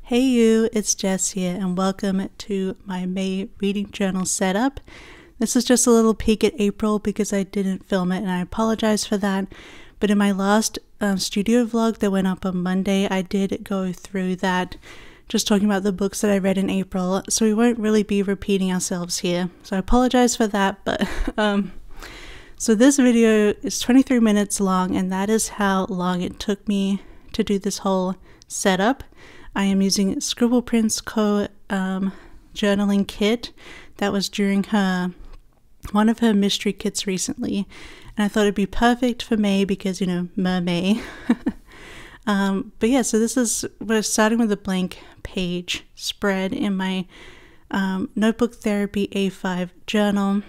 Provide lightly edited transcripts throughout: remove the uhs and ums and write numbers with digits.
Hey you, it's Jess here and welcome to my May reading journal setup. This is just a little peek at April because I didn't film it and I apologize for that. But in my last studio vlog that went up on Monday, I did go through that, just talking about the books that I read in April. So we won't really be repeating ourselves here. So I apologize for that, but so this video is 23 minutes long and that is how long it took me to do this whole setup. I am using Scribble Prints Co journaling kit that was during one of her mystery kits recently, and I thought it'd be perfect for May because, you know, May. But yeah, so we're starting with a blank page spread in my Notebook Therapy A5 journal,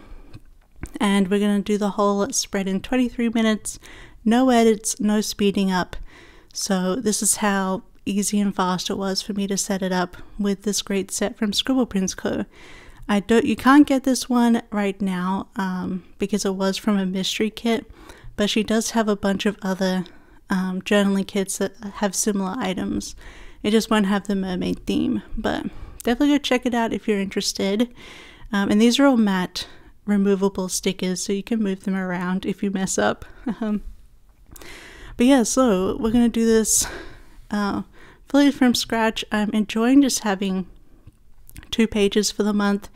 and we're going to do the whole spread in 23 minutes, no edits, no speeding up. So this is how easy and fast it was for me to set it up with this great set from Scribble Prints Co. You can't get this one right now because it was from a mystery kit, but she does have a bunch of other journaling kits that have similar items. It just won't have the mermaid theme, but definitely go check it out if you're interested. And these are all matte removable stickers, so you can move them around if you mess up. But yeah, so we're gonna do this fully from scratch. I'm enjoying just having 2 pages for the month.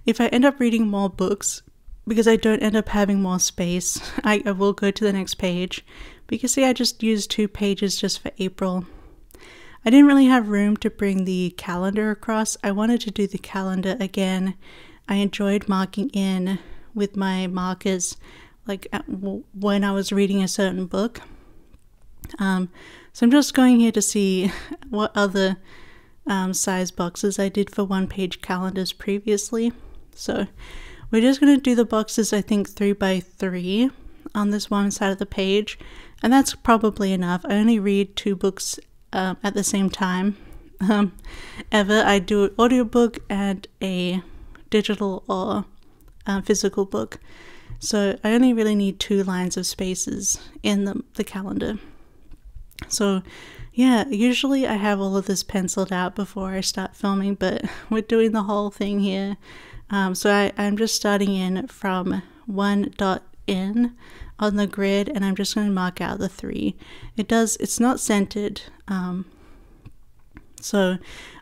If I end up reading more books, because I don't end up having more space, I will go to the next page. But you can see I just used 2 pages just for April. I didn't really have room to bring the calendar across. I wanted to do the calendar again. I enjoyed marking in with my markers like when I was reading a certain book. So I'm just going here to see what other size boxes I did for 1-page calendars previously. So we're just going to do the boxes, I think 3 by 3 on this one side of the page, and that's probably enough. I only read 2 books at the same time ever. I do an audiobook and a digital or physical book, so I only really need 2 lines of spaces in the calendar. So yeah, usually I have all of this penciled out before I start filming, but we're doing the whole thing here. So I'm just starting in from 1 dot in on the grid, and I'm just going to mark out the 3. It's not centered, so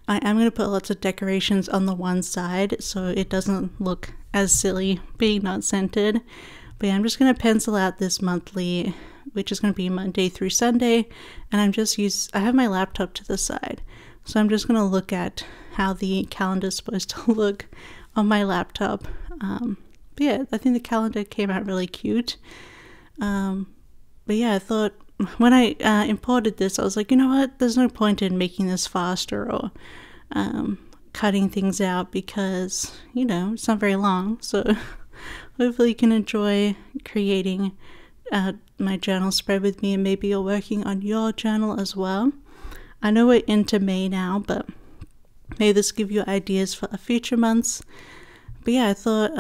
I am going to put lots of decorations on the one side so it doesn't look as silly being not centered. But yeah, I'm just going to pencil out this monthly, which is going to be Monday through Sunday, and I have my laptop to the side, so I'm just going to look at how the calendar is supposed to look on my laptop. But yeah, I think the calendar came out really cute. But yeah, I thought when I imported this, I was like, you know what, there's no point in making this faster or cutting things out because, you know, it's not very long. So hopefully you can enjoy creating my journal spread with me, and maybe you're working on your journal as well. I know we're into May now, but maybe this give you ideas for future months. But yeah, I thought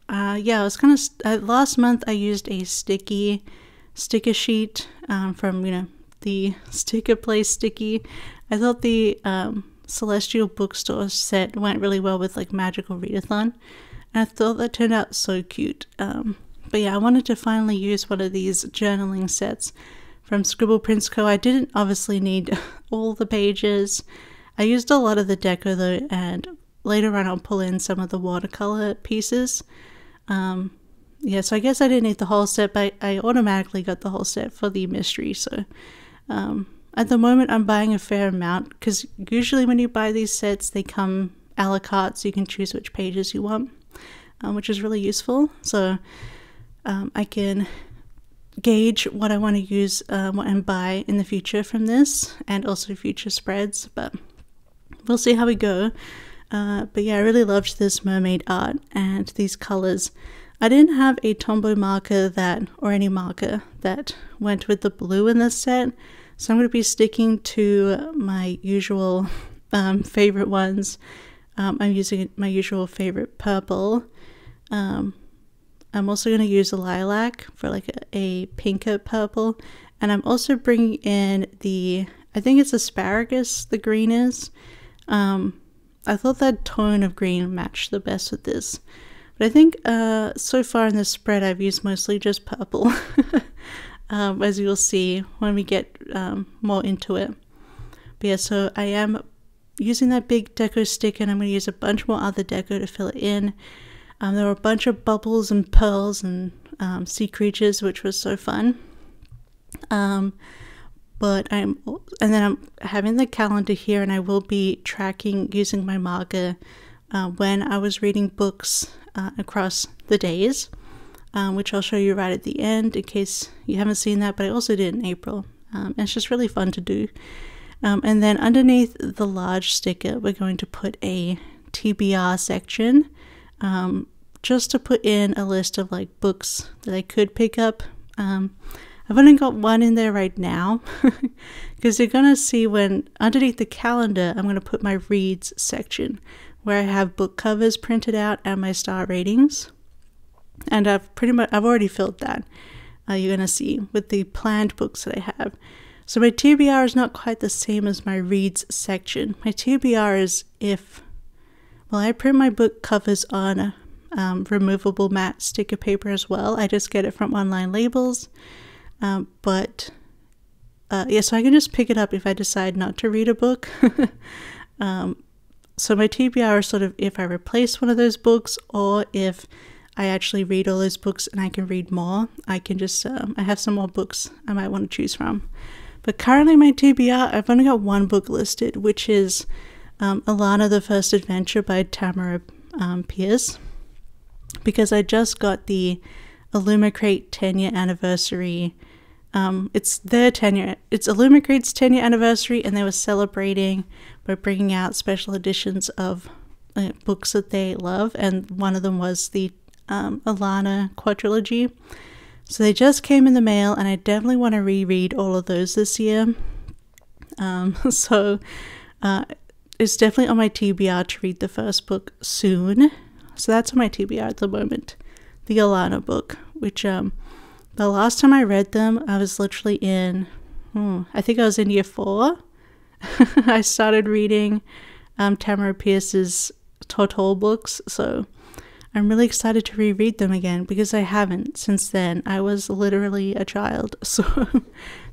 yeah, I was kind of last month I used a sticker sheet from, you know, the Sticker Place sticky. I thought the Celestial Bookstore set went really well with like Magical Readathon, and I thought that turned out so cute. But yeah, I wanted to finally use one of these journaling sets from Scribble Prints Co. I didn't obviously need all the pages. I used a lot of the deco though, and later on I'll pull in some of the watercolor pieces. Yeah, so I guess I didn't need the whole set, but I automatically got the whole set for the mystery. So at the moment I'm buying a fair amount, because usually when you buy these sets they come a la carte, so you can choose which pages you want, which is really useful. So I can gauge what I want to use and buy in the future from this, and also future spreads, but we'll see how we go. But yeah, I really loved this mermaid art and these colors. I didn't have a Tombow marker or any marker that went with the blue in this set, so I'm going to be sticking to my usual favorite ones. I'm using my usual favorite purple. I'm also going to use a lilac for like a pinker purple, and I'm also bringing in the I think it's asparagus, the green is. I thought that tone of green matched the best with this. But I think so far in this spread I've used mostly just purple, as you'll see when we get more into it. But yeah, so I am using that big deco stick, and I'm going to use a bunch more other deco to fill it in. There were a bunch of bubbles and pearls and sea creatures, which was so fun. But and then I'm having the calendar here, and I will be tracking using my marker when I was reading books across the days, which I'll show you right at the end in case you haven't seen that, but I also did in April. And it's just really fun to do. And then underneath the large sticker, we're going to put a TBR section, just to put in a list of like books that I could pick up. I've only got one in there right now, because you're going to see when underneath the calendar, I'm going to put my reads section where I have book covers printed out and my star ratings. And I've already filled that. You're going to see with the planned books that I have. So my TBR is not quite the same as my reads section. My TBR is I print my book covers on removable matte sticker paper as well. I just get it from Online Labels. Yeah, so I can just pick it up if I decide not to read a book. So my TBR is sort of if I replace one of those books, or if I actually read all those books and I can read more, I can just, I have some more books I might want to choose from. But currently my TBR, I've only got one book listed, which is Alana the First Adventure by Tamara Pierce, because I just got the Illumicrate 10-year anniversary. It's Illumicrate's 10-year anniversary, and they were celebrating by bringing out special editions of books that they love, and one of them was the Alana quadrilogy. So they just came in the mail, and I definitely want to reread all of those this year. So it's definitely on my TBR to read the first book soon. So that's on my TBR at the moment, the Alana book, which the last time I read them, I was literally in, I think I was in year 4. I started reading Tamara Pierce's Tortol books, so I'm really excited to reread them again, because I haven't since then. I was literally a child, so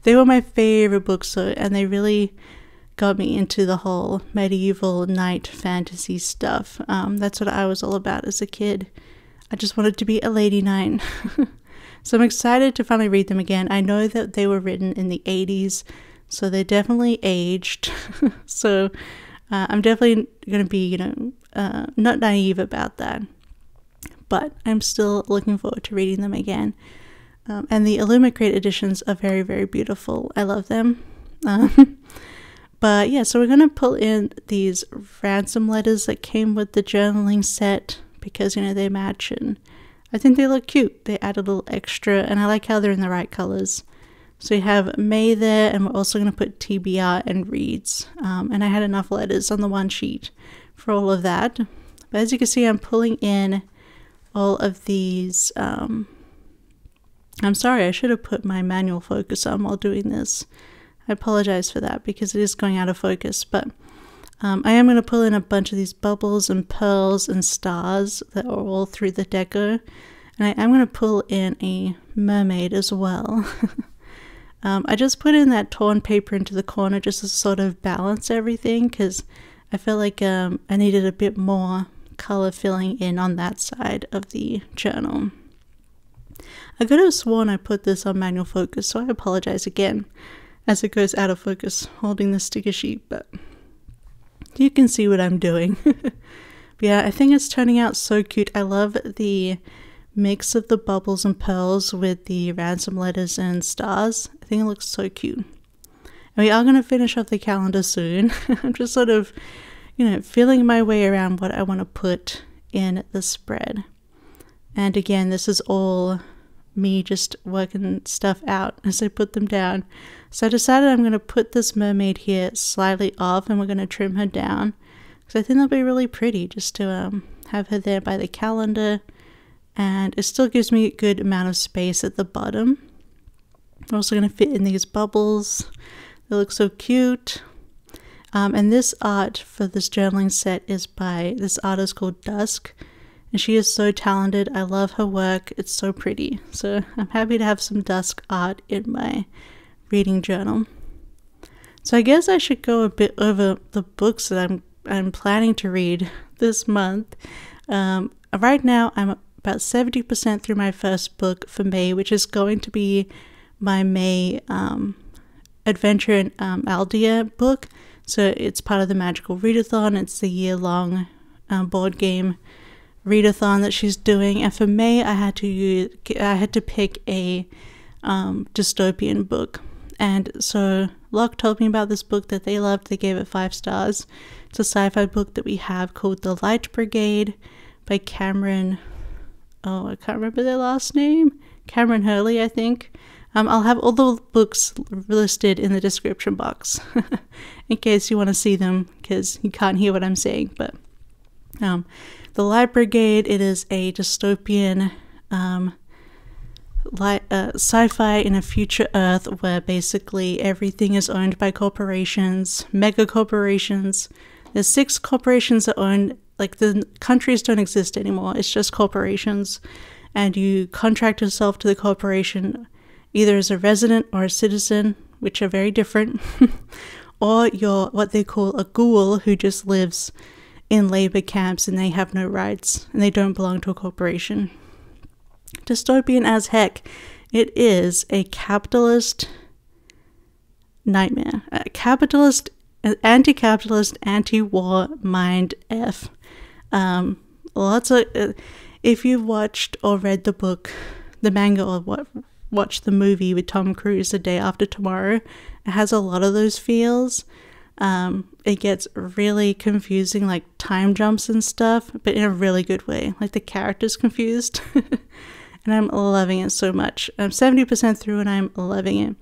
they were my favorite books, and they really got me into the whole medieval knight fantasy stuff. That's what I was all about as a kid. I just wanted to be a lady knight. So I'm excited to finally read them again. I know that they were written in the 80s, so they definitely aged. So I'm definitely going to be, not naive about that. But I'm still looking forward to reading them again. And the Illumicrate editions are very, very beautiful. I love them. But yeah, so we're going to pull in these ransom letters that came with the journaling set, because, they match, and I think they look cute. They add a little extra, and I like how they're in the right colors. So you have May there, and we're also going to put TBR and reads. And I had enough letters on the one sheet for all of that. But as you can see, I'm pulling in all of these. I'm sorry, I should have put my manual focus on while doing this. I apologize for that, because it is going out of focus. But I am going to pull in a bunch of these bubbles and pearls and stars that are all through the deco. And I am going to pull in a mermaid as well. I just put in that torn paper into the corner just to sort of balance everything, because I felt like I needed a bit more color filling in on that side of the journal. I could have sworn I put this on manual focus, so I apologize again as it goes out of focus holding the sticker sheet, but you can see what I'm doing. But yeah, I think it's turning out so cute. I love the mix of the bubbles and pearls with the ransom letters and stars. I think it looks so cute. And we are going to finish off the calendar soon. I'm just sort of, feeling my way around what I want to put in the spread. And again, this is all me just working stuff out as I put them down. So I decided I'm going to put this mermaid here slightly off, and we're going to trim her down, because I think that'll be really pretty just to have her there by the calendar, and it still gives me a good amount of space at the bottom. I'm also going to fit in these bubbles It looks so cute. And this art for this journaling set is by this artist called Dusk. And she is so talented. I love her work. It's so pretty. So I'm happy to have some Dusk art in my reading journal. So I guess I should go a bit over the books that I'm planning to read this month. Right now I'm about 70% through my first book for May, which is going to be my May Adventure in Aldea book. So it's part of the Magical Readathon. It's the year-long board game readathon that she's doing. And for May, I had to pick a dystopian book. And so Locke told me about this book that they loved. They gave it 5 stars. It's a sci-fi book that we have called The Light Brigade by Kameron. Oh, I can't remember their last name. Kameron Hurley, I think. I'll have all the books listed in the description box in case you want to see them, because you can't hear what I'm saying. But The Light Brigade, it is a dystopian sci-fi in a future Earth where basically everything is owned by corporations, mega corporations. There's 6 corporations that own, like, the countries don't exist anymore. It's just corporations, and you contract yourself to the corporation either as a resident or a citizen, which are very different, or you're what they call a ghoul who just lives in labor camps and they have no rights and they don't belong to a corporation. Dystopian as heck. It is a capitalist nightmare. A capitalist, anti-capitalist, anti-war mind F. Lots of, if you've watched or read the book, the manga, or watched the movie with Tom Cruise, The Day After Tomorrow, it has a lot of those feels. It gets really confusing, like time jumps and stuff, but in a really good way. Like the character's confused. And I'm loving it so much. I'm 70% through and I'm loving it.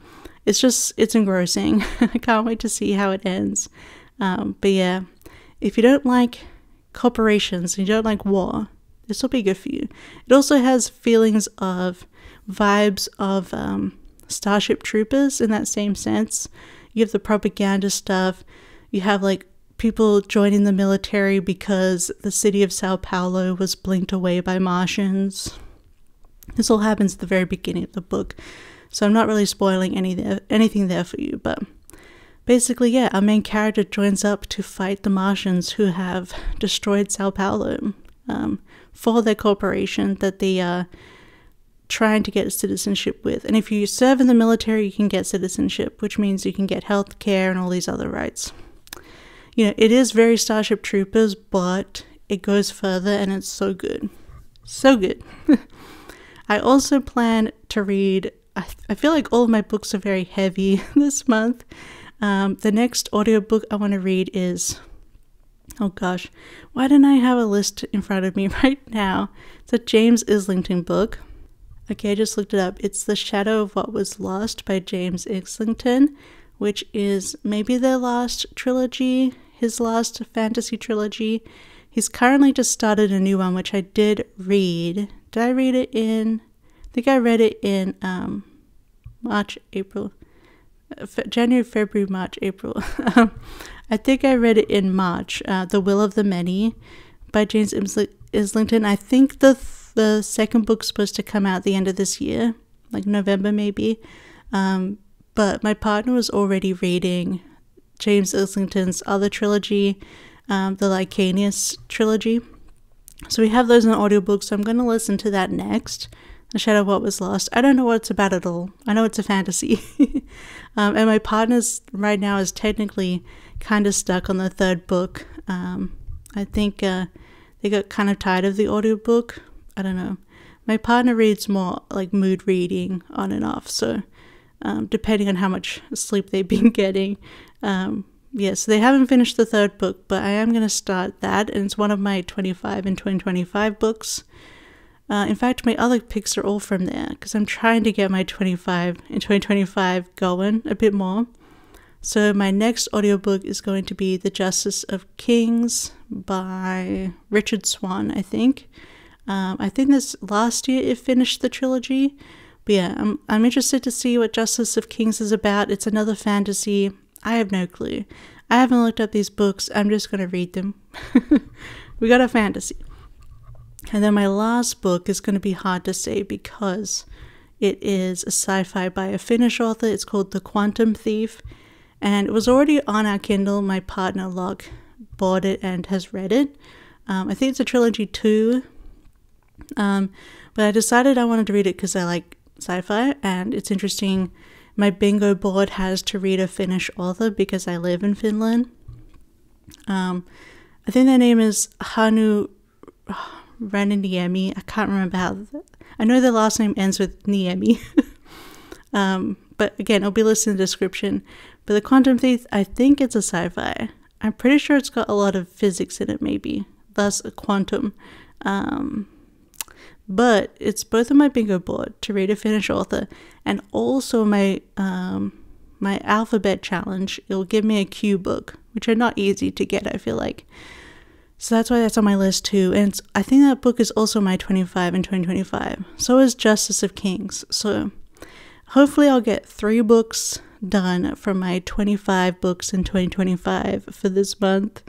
It's engrossing. I can't wait to see how it ends. But yeah, if you don't like corporations and you don't like war, this will be good for you. It also has vibes of Starship Troopers in that same sense. You have the propaganda stuff. You have like people joining the military because the city of Sao Paulo was blinked away by Martians. This all happens at the very beginning of the book, so I'm not really spoiling anything there for you, but basically, yeah, our main character joins up to fight the Martians who have destroyed Sao Paulo for their corporation that they are trying to get citizenship with. And if you serve in the military, you can get citizenship, which means you can get health care and all these other rights. You know, it is very Starship Troopers, but it goes further and it's so good. So good. I also plan to read, I feel like all of my books are very heavy this month. The next audiobook I want to read is, oh gosh, why don't I have a list in front of me right now? It's a James Islington book. Okay, I just looked it up. It's The Shadow of What Was Lost by James Islington, which is maybe their last trilogy, his last fantasy trilogy. He's currently just started a new one, which I did read. Did I read it in, I think I read it in March, April, January, February, March, April. I think I read it in March, The Will of the Many by James Islington. I think the second book's supposed to come out at the end of this year, like November maybe. But my partner was already reading James Islington's other trilogy, the Lycanius trilogy. So we have those in audiobook, so I'm going to listen to that next. The Shadow of What Was Lost. I don't know what it's about at all. I know it's a fantasy. And my partner's right now is technically kind of stuck on the 3rd book. I think they got kind of tired of the audiobook. I don't know. My partner reads more like mood reading on and off, so depending on how much sleep they've been getting. Yeah, so they haven't finished the 3rd book, but I am going to start that, and it's one of my 25 and 2025 books. In fact, my other picks are all from there, because I'm trying to get my 25 and 2025 going a bit more. So my next audiobook is going to be The Justice of Kings by Richard Swan, I think. I think this last year it finished the trilogy, but But yeah, I'm interested to see what Justice of Kings is about. It's another fantasy. I have no clue. I haven't looked up these books. I'm just going to read them. We got a fantasy. And then my last book is going to be hard to say because it is a sci-fi by a Finnish author. It's called The Quantum Thief. And it was already on our Kindle. My partner, Locke, bought it and has read it. I think it's a trilogy too. But I decided I wanted to read it because I like sci-fi. And it's interesting. My bingo board has to read a Finnish author because I live in Finland. I think their name is Hannu Rajaniemi. I can't remember how. I know their last name ends with Niemi. But again, it'll be listed in the description. But The Quantum Thief, I think it's a sci-fi. I'm pretty sure it's got a lot of physics in it, maybe. Thus, a quantum. But it's both on my bingo board to read a Finnish author, and also my my alphabet challenge. It'll give me a Q book, which are not easy to get, I feel like. So that's why that's on my list too. And I think that book is also my 25 in 2025. So is Justice of Kings. So hopefully I'll get 3 books done from my 25 books in 2025 for this month.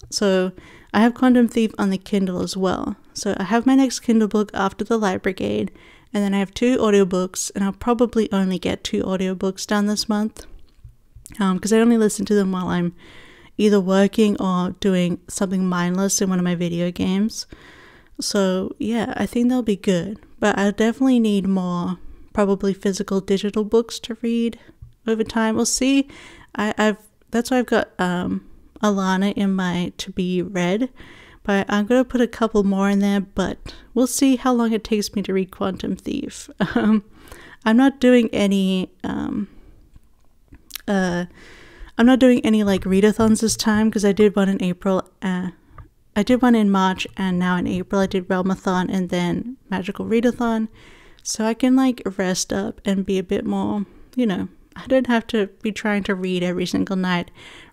So I have Quantum Thief on the Kindle as well. So I have my next Kindle book after the Light Brigade, and then I have 2 audiobooks, and I'll probably only get 2 audiobooks done this month because I only listen to them while I'm either working or doing something mindless in one of my video games. So yeah, I think they'll be good, but I definitely need more probably physical digital books to read over time. We'll see. That's why I've got Alana in my to be read, but I'm gonna put a couple more in there, but we'll see how long it takes me to read Quantum Thief. I'm not doing any like readathons this time because I did one in April. I did one in March, and now in April I did Realmathon and then Magical Readathon. So I can like rest up and be a bit more, I don't have to be trying to read every single night,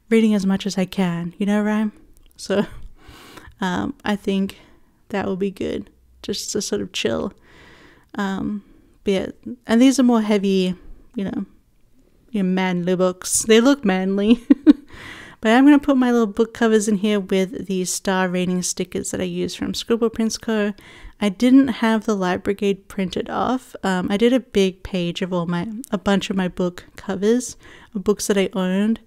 reading as much as I can, right? So I think that will be good, just to sort of chill. But yeah, and these are more heavy, manly books. They look manly. But I'm going to put my little book covers in here with the star rating stickers that I use from Scribble Prints Co. I didn't have the Light Brigade printed off. I did a big page of a bunch of my book covers of books that I owned,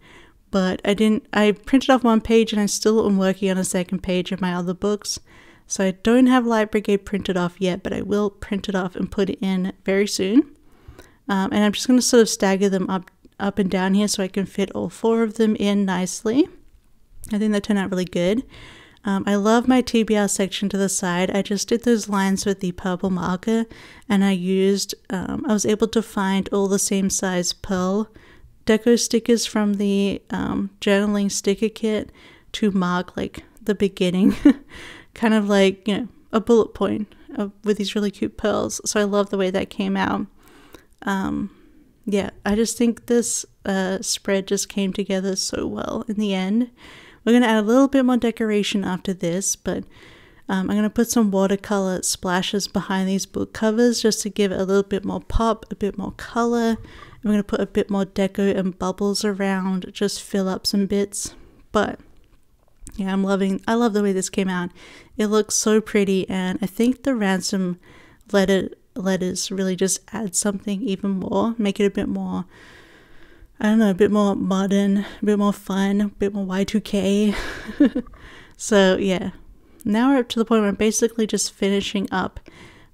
but I printed off one page and I still am working on a second page of my other books. So I don't have Light Brigade printed off yet, but I will print it off and put it in very soon. And I'm just going to sort of stagger them up and down here so I can fit all 4 of them in nicely. I think that turned out really good. I love my TBR section to the side. I just did those lines with the purple marker, and I was able to find all the same size pearl deco stickers from the journaling sticker kit to mark like the beginning, kind of like, a bullet point with these really cute pearls. So I love the way that came out. Yeah, I just think this spread just came together so well in the end. We're going to add a little bit more decoration after this, but I'm going to put some watercolor splashes behind these book covers just to give it a little bit more pop, a bit more color. I'm going to put a bit more deco and bubbles around, just fill up some bits. But yeah, I love the way this came out. It looks so pretty, and I think the ransom letters really just add something even more, make it a bit more, I don't know, a bit more modern, a bit more fun, a bit more Y2K. So yeah, now we're up to the point where I'm basically just finishing up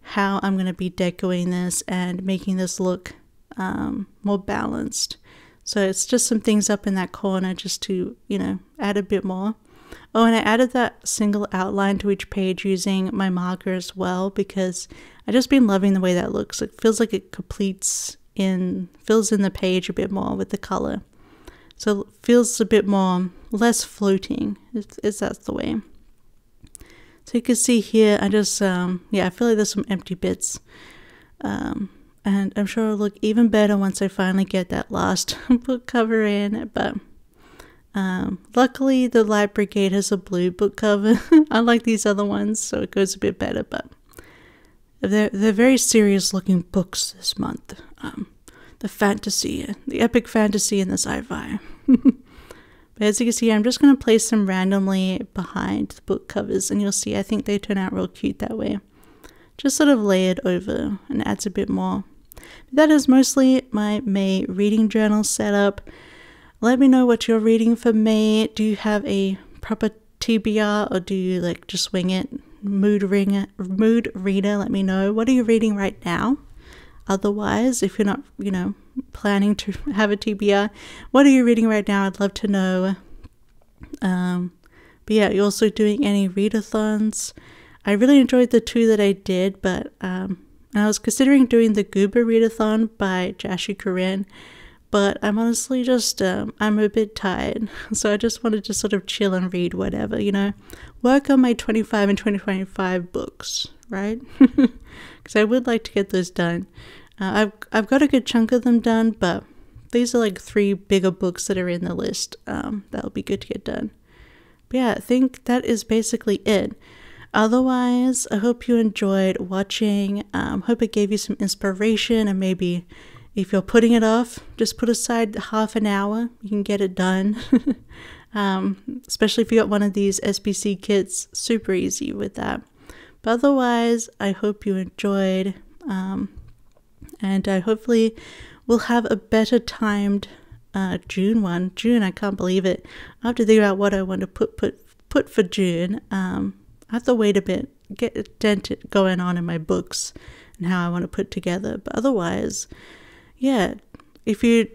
how I'm going to be decorating this and making this look more balanced. So it's just some things up in that corner just to, add a bit more. Oh, and I added that single outline to each page using my marker as well, because I've just been loving the way that looks. It feels like it fills in the page a bit more with the color. So it feels a bit more, less floating, if that's the way. So you can see here, I just, I feel like there's some empty bits. And I'm sure it'll look even better once I finally get that last book cover in, but luckily the Light Brigade has a blue book cover unlike these other ones, so it goes a bit better. But they're very serious looking books this month. The fantasy, the epic fantasy and the sci-fi. But as you can see, I'm just going to place them randomly behind the book covers, and you'll see I think they turn out real cute that way. Just sort of layered over and adds a bit more. That is mostly my May reading journal setup. Let me know what you're reading for May. Do you have a proper TBR, or do you like just wing it? Mood reader, let me know. What are you reading right now? Otherwise, if you're not, planning to have a TBR, what are you reading right now? I'd love to know. But yeah, you're also doing any readathons. I really enjoyed the 2 that I did, but I was considering doing the Goober readathon by Jashi Corinne, but I'm honestly just, I'm a bit tired, so I just wanted to sort of chill and read whatever, work on my 25 and 2025 books, right? Because I would like to get those done. I've got a good chunk of them done, but these are like 3 bigger books that are in the list. That'll be good to get done. But yeah, I think that is basically it. Otherwise, I hope you enjoyed watching. Hope it gave you some inspiration, and maybe if you're putting it off, just put aside half an hour. You can get it done. Especially if you got one of these SPC kits, super easy with that. But otherwise, I hope you enjoyed. And I hopefully will have a better timed June one. June, I can't believe it. I have to think about what I want to put for June. I have to wait a bit, get a dent going on in my books and how I want to put together. But otherwise, yeah, if you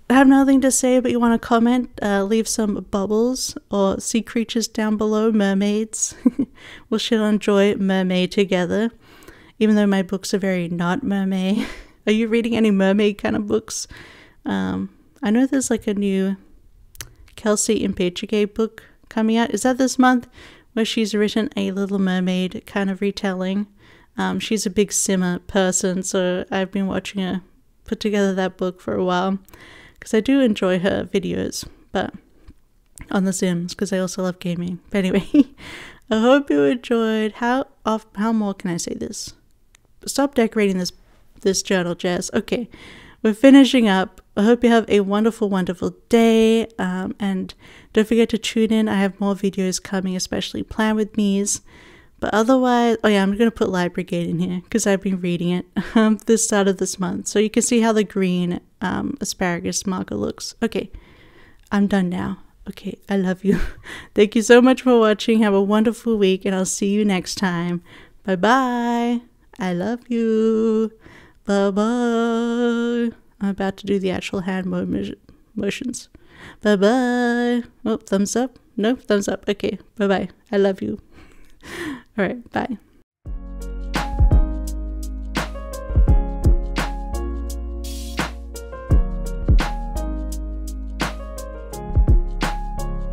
have nothing to say but you want to comment, leave some bubbles or sea creatures down below, mermaids. We shall enjoy mermaid together, even though my books are very not mermaid. Are you reading any mermaid kind of books? I know there's like a new Kelsey Brigade book coming out. Is that this month? Where she's written a Little Mermaid kind of retelling. She's a big Simmer person, so I've been watching her put together that book for a while, because I do enjoy her videos, but on The Sims, because I also love gaming. But anyway, I hope you enjoyed. How more can I say this? Stop decorating this journal, Jess. Okay, we're finishing up. I hope you have a wonderful, wonderful day, and don't forget to tune in. I have more videos coming, especially Plan With Me's. But otherwise, oh yeah, I'm going to put Live Brigade in here because I've been reading it this start of this month. So you can see how the green asparagus marker looks. Okay, I'm done now. Okay, I love you. Thank you so much for watching. Have a wonderful week, and I'll see you next time. Bye-bye. I love you. Bye-bye. I'm about to do the actual hand motions. Bye-bye. Oh, thumbs up? No, thumbs up. Okay, bye-bye. I love you. All right, bye.